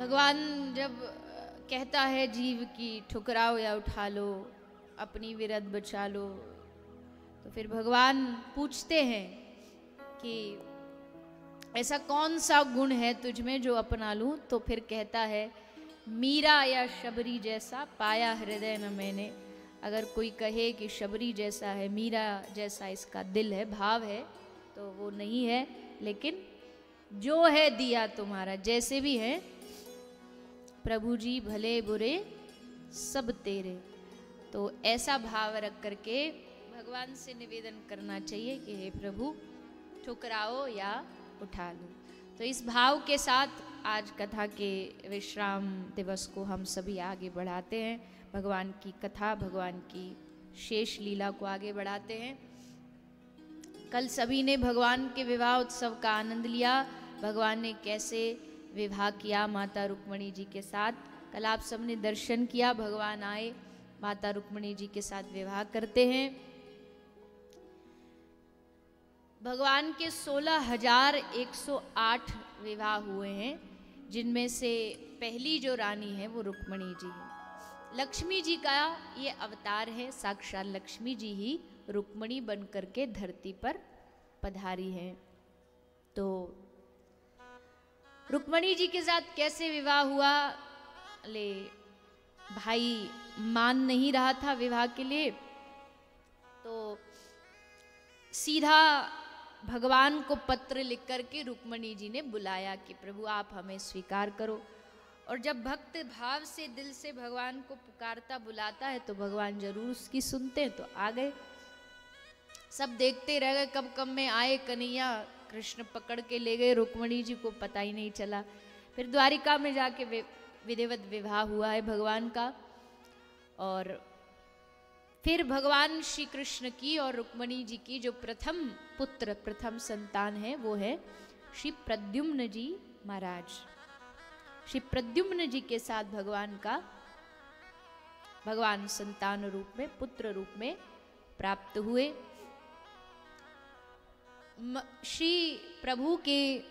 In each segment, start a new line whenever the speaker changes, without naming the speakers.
भगवान जब कहता है जीव की ठुकराओ या उठा लो, अपनी विरत बचा लो, तो फिर भगवान पूछते हैं कि ऐसा कौन सा गुण है तुझ में जो अपना लूं। तो फिर कहता है मीरा या शबरी जैसा पाया हृदय न मैंने। अगर कोई कहे कि शबरी जैसा है, मीरा जैसा इसका दिल है, भाव है, तो वो नहीं है। लेकिन जो है दिया तुम्हारा, जैसे भी है प्रभु जी भले बुरे सब तेरे। तो ऐसा भाव रख करके भगवान से निवेदन करना चाहिए कि हे प्रभु ठुकराओ या उठा लो। तो इस भाव के साथ आज कथा के विश्राम दिवस को हम सभी आगे बढ़ाते हैं। भगवान की कथा, भगवान की शेष लीला को आगे बढ़ाते हैं। कल सभी ने भगवान के विवाह उत्सव का आनंद लिया। भगवान ने कैसे विवाह किया माता रुक्मणी जी के साथ, कल आप सबने दर्शन किया। भगवान आए, माता रुक्मणी जी के साथ विवाह करते हैं। भगवान के 16,108 विवाह हुए हैं, जिनमें से पहली जो रानी है वो रुक्मणी जी है। लक्ष्मी जी का ये अवतार है, साक्षात लक्ष्मी जी ही रुक्मणी बन करके धरती पर पधारी हैं। तो रुक्मणी जी के साथ कैसे विवाह हुआ? ले भाई मान नहीं रहा था विवाह के लिए, तो सीधा भगवान को पत्र लिख करके रुक्मणी जी ने बुलाया कि प्रभु आप हमें स्वीकार करो। और जब भक्त भाव से दिल से भगवान को पुकारता बुलाता है तो भगवान जरूर उसकी सुनते हैं। तो आ गए, सब देखते रह गए कब कब में आए कन्हैया, कृष्ण पकड़ के ले गए, रुक्मणी जी को पता ही नहीं चला। फिर द्वारिका में जाके विधिवत विवाह हुआ है भगवान का। और फिर भगवान श्री कृष्ण की और रुक्मणी जी की जो प्रथम पुत्र, प्रथम संतान है वो है श्री प्रद्युम्न जी महाराज। श्री प्रद्युम्न जी के साथ भगवान संतान रूप में, पुत्र रूप में प्राप्त हुए। श्री प्रभु के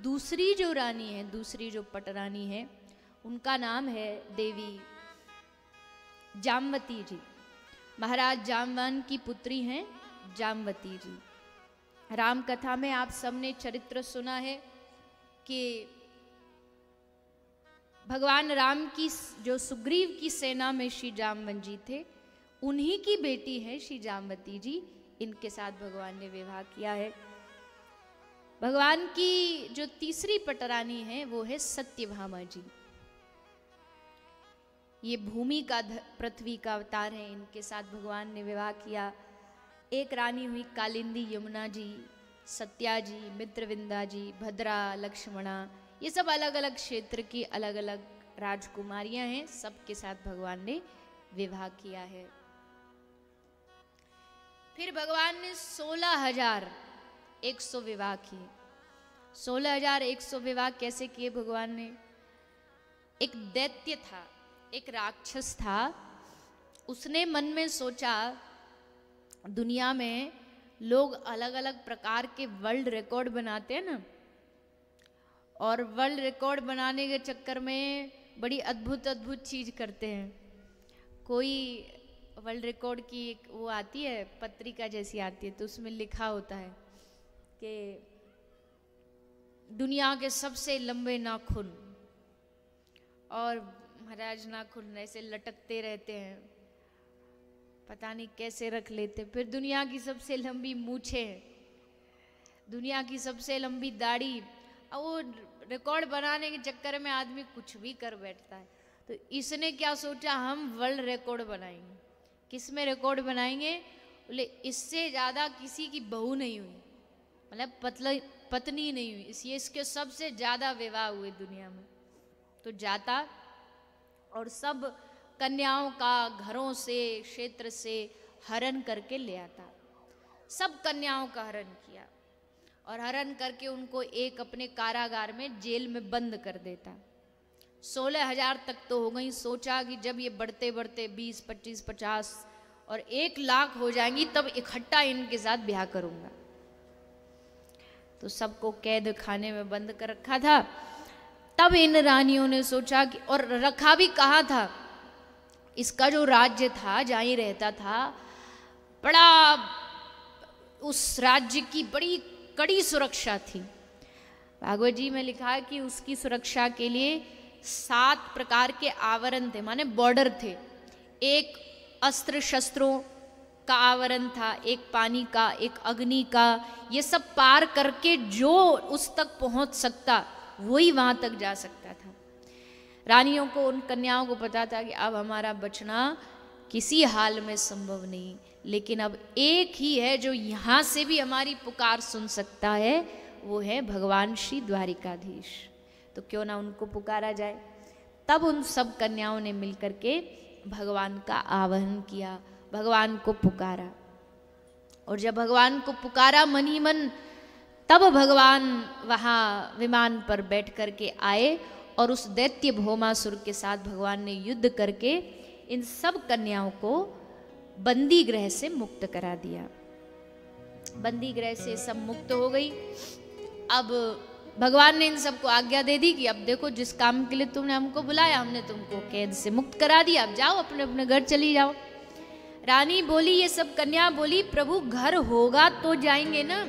दूसरी जो रानी है, दूसरी जो पटरानी है, उनका नाम है देवी जामवती जी। महाराज जामवान की पुत्री हैं जामवती जी। राम कथा में आप सबने चरित्र सुना है कि भगवान राम की जो सुग्रीव की सेना में श्री जामवन जी थे, उन्हीं की बेटी है श्री जामवती जी। इनके साथ भगवान ने विवाह किया है। भगवान की जो तीसरी पटरानी है वो है सत्यभामा जी। ये भूमि का पृथ्वी का अवतार है, इनके साथ भगवान ने विवाह किया। एक रानी हुई कालिंदी यमुना जी, सत्या जी, मित्रविंदा जी, भद्रा, लक्ष्मणा, ये सब अलग अलग क्षेत्र की अलग अलग राजकुमारियां हैं। सबके साथ भगवान ने विवाह किया है। फिर भगवान ने 16,100 विवाह किए। 16,100 विवाह कैसे किए भगवान ने? एक दैत्य था, एक राक्षस था, उसने मन में सोचा दुनिया में लोग अलग अलग प्रकार के वर्ल्ड रिकॉर्ड बनाते हैं ना, और वर्ल्ड रिकॉर्ड बनाने के चक्कर में बड़ी अद्भुत अद्भुत चीज करते हैं। कोई वर्ल्ड रिकॉर्ड की एक वो आती है, पत्रिका जैसी आती है, तो उसमें लिखा होता है कि दुनिया के सबसे लंबे नाखून, और महाराज नाखून ऐसे लटकते रहते हैं, पता नहीं कैसे रख लेते। फिर दुनिया की सबसे लंबी मूछें, दुनिया की सबसे लंबी दाढ़ी। और वो रिकॉर्ड बनाने के चक्कर में आदमी कुछ भी कर बैठता है। तो इसने क्या सोचा, हम वर्ल्ड रिकॉर्ड बनाएंगे। किस में रिकॉर्ड बनाएंगे? बोले इससे ज़्यादा किसी की बहू नहीं हुई, मतलब पत्नी नहीं हुई, इसलिए इसके सबसे ज़्यादा विवाह हुए दुनिया में। तो जाता और सब कन्याओं का घरों से, क्षेत्र से हरण करके ले आता। सब कन्याओं का हरण किया और हरण करके उनको एक अपने कारागार में, जेल में बंद कर देता। 16,000 तक तो हो गई। सोचा कि जब ये बढ़ते बढ़ते 20, 25, 50 और 1 लाख हो जाएंगी तब इकट्ठा इनके साथ ब्याह करूंगा। तो सबको कैद खाने में बंद कर रखा था। तब इन रानियों ने सोचा कि, और रखा भी कहाँ था, इसका जो राज्य था जहाँ ये रहता था, बड़ा उस राज्य की बड़ी कड़ी सुरक्षा थी। भागवत जी में लिखा है कि उसकी सुरक्षा के लिए 7 प्रकार के आवरण थे, माने बॉर्डर थे। एक अस्त्र शस्त्रों का आवरण था, एक पानी का, एक अग्नि का। ये सब पार करके जो उस तक पहुंच सकता वही वहां तक जा सकता था। रानियों को, उन कन्याओं को पता था कि अब हमारा बचना किसी हाल में संभव नहीं, लेकिन अब एक ही है जो यहाँ से भी हमारी पुकार सुन सकता है, वो है भगवान श्री द्वारिकाधीश। तो क्यों ना उनको पुकारा जाए। तब उन सब कन्याओं ने मिलकर के भगवान का आवाहन किया, भगवान को पुकारा। और जब भगवान को पुकारा मन ही मन, तब भगवान वहाँ विमान पर बैठ करके आए और उस दैत्य भौमासुर के साथ भगवान ने युद्ध करके इन सब कन्याओं को बंदी गृह से मुक्त करा दिया। बंदी गृह से सब मुक्त हो गई। अब भगवान ने इन सबको आज्ञा दे दी कि अब देखो, जिस काम के लिए तुमने हमको बुलाया, हमने तुमको कैद से मुक्त करा दिया, अब जाओ अपने अपने घर चली जाओ। रानी बोली, ये सब कन्या बोली, प्रभु घर होगा तो जाएंगे ना।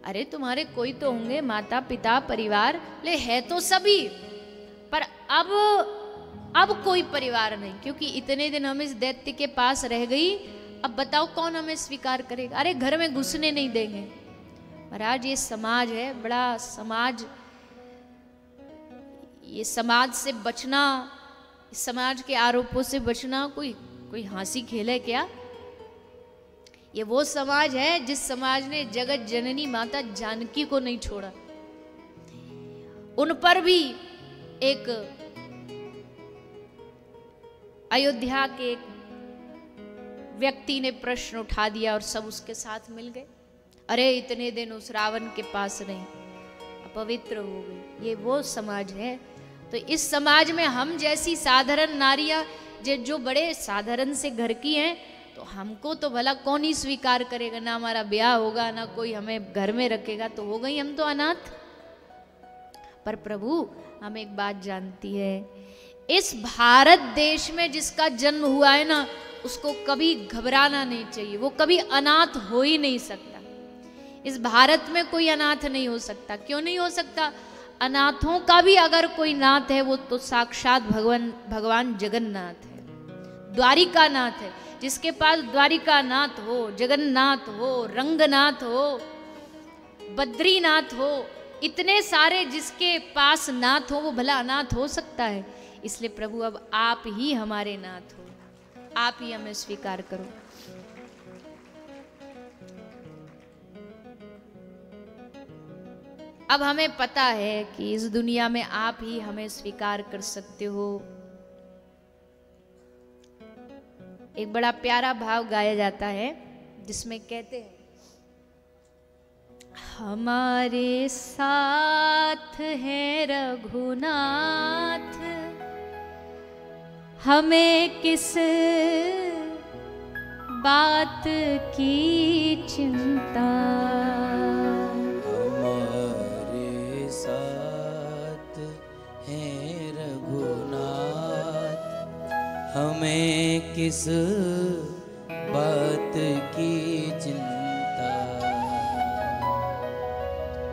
अरे तुम्हारे कोई तो होंगे, माता पिता परिवार, ले है तो सभी, पर अब कोई परिवार नहीं, क्योंकि इतने दिन हम इस दैत्य के पास रह गई, अब बताओ कौन हमें स्वीकार करेगा। अरे घर में घुसने नहीं देंगे। महाराज ये समाज है, बड़ा समाज, ये समाज से बचना, समाज के आरोपों से बचना कोई हंसी खेल है क्या। ये वो समाज है जिस समाज ने जगत जननी माता जानकी को नहीं छोड़ा। उन पर भी एक अयोध्या के एक व्यक्ति ने प्रश्न उठा दिया और सब उसके साथ मिल गए। अरे इतने दिन उस रावण के पास रही, अपवित्र हो गई। ये वो समाज है। तो इस समाज में हम जैसी साधारण नारियां जो बड़े साधारण से घर की हैं, तो हमको तो भला कौन ही स्वीकार करेगा। ना हमारा ब्याह होगा, ना कोई हमें घर में रखेगा, तो हो गई हम तो अनाथ। पर प्रभु हम एक बात जानती है, इस भारत देश में जिसका जन्म हुआ है ना, उसको कभी घबराना नहीं चाहिए। वो कभी अनाथ हो ही नहीं सकता। इस भारत में कोई अनाथ नहीं हो सकता। क्यों नहीं हो सकता? अनाथों का भी अगर कोई नाथ है, वो तो साक्षात भगवान जगन्नाथ है, द्वारिका नाथ है। जिसके पास द्वारिका नाथ हो, जगन्नाथ हो, रंगनाथ हो, बद्रीनाथ हो, इतने सारे जिसके पास नाथ हो, वो भला अनाथ हो सकता है? इसलिए प्रभु अब आप ही हमारे नाथ हो, आप ही हमें स्वीकार करो। अब हमें पता है कि इस दुनिया में आप ही हमें स्वीकार कर सकते हो। एक बड़ा प्यारा भाव गाया जाता है जिसमें कहते हैं, हमारे साथ है रघुनाथ, हमें किस बात की चिंता।
हमारे साथ है रघुनाथ, हमें किस बात की चिंता।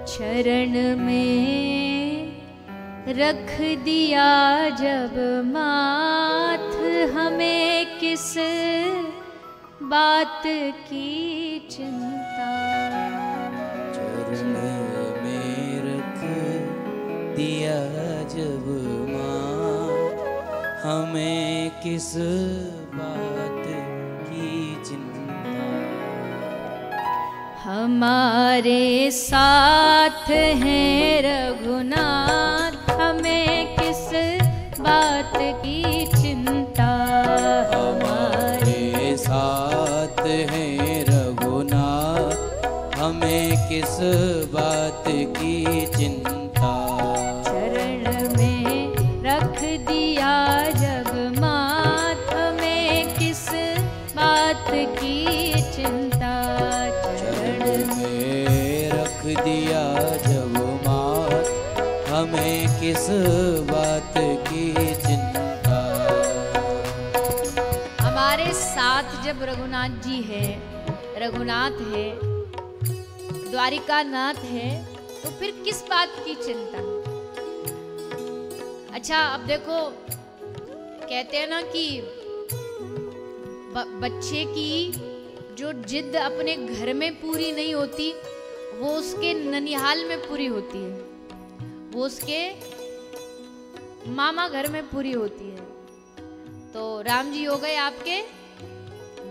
चरण में रख दिया जब माथ, हमें किस बात की चिंता।
चरण में रख दिया जब माथ, हमें किस बात की चिंता।
हमारे साथ हैं रघुनाथ, हमें किस बात की चिंता।
हमारे साथ हैं रघुनाथ, हमें किस बात की चिंता।
चरण में रख दिया जब माथ, हमें किस बात की चिंता।
चरण में रख दिया जब माथ, हमें किस बात की चिंता।
हमारे साथ जब रघुनाथ जी है, रघुनाथ है, द्वारिका नाथ है, तो फिर किस बात की चिंता। अच्छा अब देखो, कहते हैं ना कि बच्चे की जो जिद अपने घर में पूरी नहीं होती, वो उसके ननिहाल में पूरी होती है, वो उसके मामा घर में पूरी होती है। तो राम जी हो गए आपके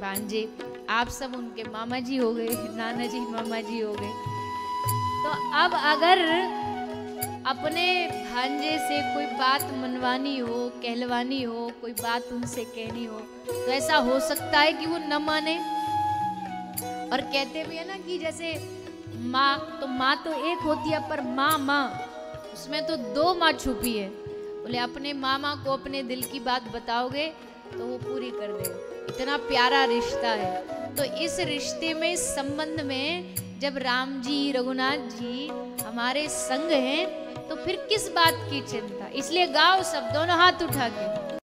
भांजे, आप सब उनके मामा जी हो गए, नाना जी मामा जी हो गए। तो अब अगर अपने भांजे से कोई बात मनवानी हो, कहलवानी हो, कोई बात उनसे कहनी हो, तो ऐसा हो सकता है कि वो न माने। और कहते भी है ना कि जैसे माँ तो एक होती है, पर माँ उसमें तो दो माँ छुपी है। बोले अपने मामा को अपने दिल की बात बताओगे तो वो पूरी कर देगा। इतना प्यारा रिश्ता है। तो इस रिश्ते में, इस संबंध में जब राम जी रघुनाथ जी हमारे संग हैं, तो फिर किस बात की चिंता। इसलिए गाओ सब दोनों हाथ उठा के।